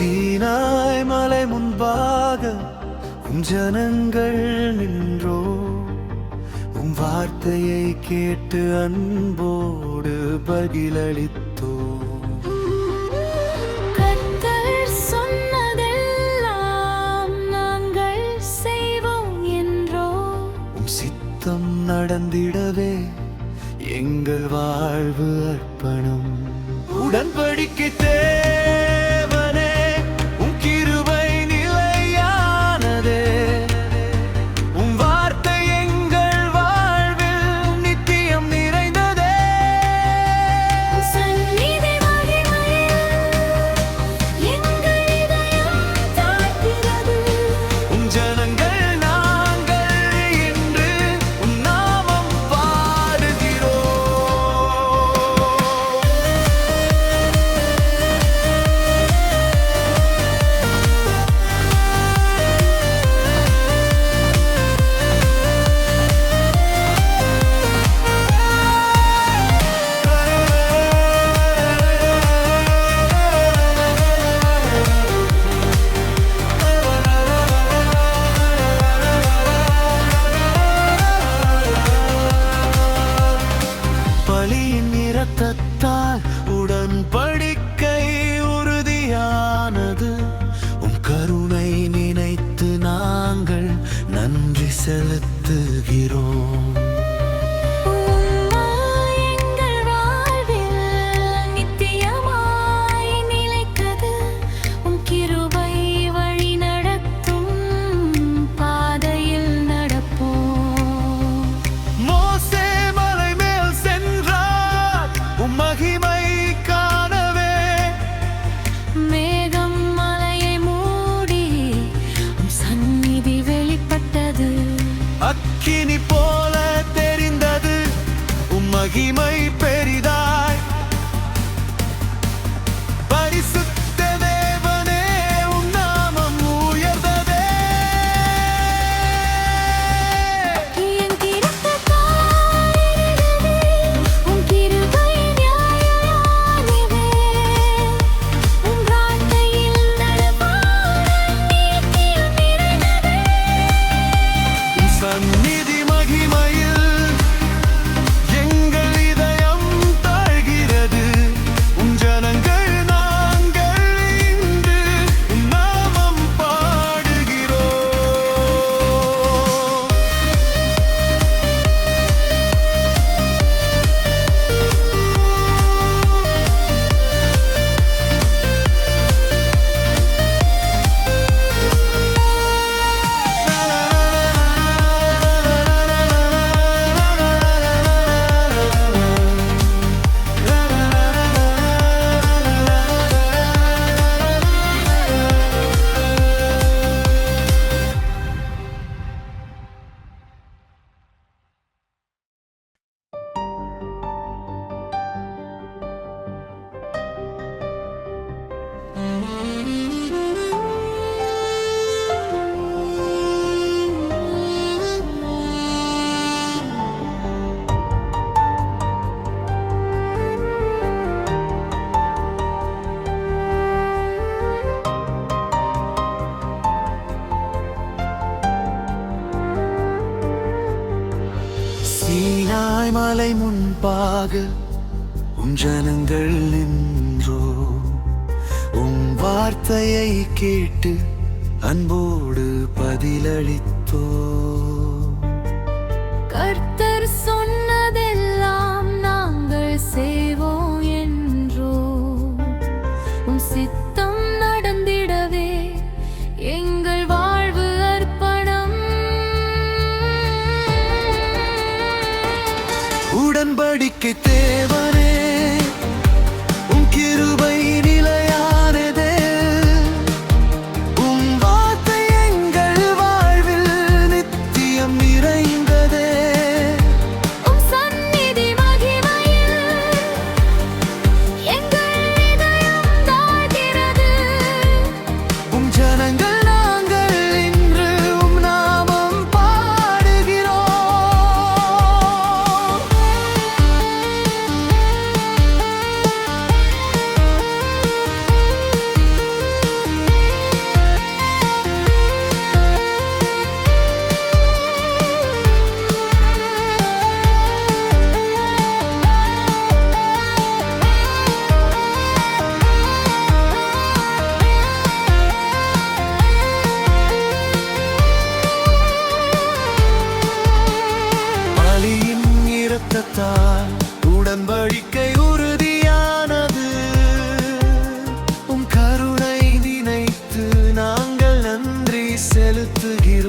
சீனாய் மலை முன்பாக உம் ஜனங்கள் நின்றோ, உம் வார்த்தையை கேட்டு அன்போடு பதிலளித்தோ. கர்த்தர் சொன்னதெல்லாம் நாங்கள் செய்வோம் என்றோ, உம் சித்தம் நடந்திடவே எங்கள் வாழ்வு அர்ப்பணம். உடன்படிக்கை தேவனே, உம் கிருபை நிலையானதே, உம் வார்த்தை எங்கள் வாழ்வில் நித்தியம் நிறைந்ததே. சந்நிதி மகிமையில் எங்கள் இதயம் தாழ்கிறது. உம் ஜனங்கள் நாங்கள் என்று உம் நாமம் பாடுகிறோம். பலியின் இரத்தத்தால் உடன்படிக்கை உறுதியானது. உம் கருணை நினைத்து நாங்கள் நன்றி செலுத்துகிறோம். உம்மாய் எங்கள் வாழ்வில் நித்தியமாய் நிலைத்தது. உம் கிருபை வழி நடத்தும் பாதையில் நடப்போம். மோசே மலை மேல் சென்றார் உம் மகிமை காணவே. மேகம் மலையை மூடி உம் சந்நிதி வெளிப்பட்டது. அக்கினி போல தெரிந்தது உம் மகிமை பெரிதாய். பரிசுத்த தேவனே, உம் நாமம் உயர்ந்ததே. என் இரத்தத்தால் நிறைந்ததே, உம் கிருபை நியாயமானதே. உம் வார்த்தையில் நடப்பான நித்தியம் நிறைந்ததே. உம் சந்நிதி மகிமையில் எங்கள் இதயம் தாழ்கிறது. உம் ஜனங்கள் நாங்கள் இன்று உம் நாமம் பாடுகிறோம். சீனாய் மலை முன்பாக உம் ஜனங்கள் நின்றோ, உம் வார்த்தையை கேட்டு அன்போடு பதிலளித்தோ. கர்த்தர் சொன்னதெல்லாம் நாங்கள் செய்வோம் என்றோ, உம் சித்தம் நடந்திடவே எங்கள் வாழ்வு அர்ப்பணம். உடன்படிக்கை தேவனே, உம் கிருபை நிலையானதே, உம் வார்த்தை எங்கள் வாழ்வில் நித்தியம் நிறைந்ததே. உம் சந்நிதி மகிமையில் எங்கள் இதயம் தாழ்கிறது. உம் ஜனங்கள் நாங்கள் இன்று உம் நாமம் பாடுகிறோம். உயர்த்துகிறோம்.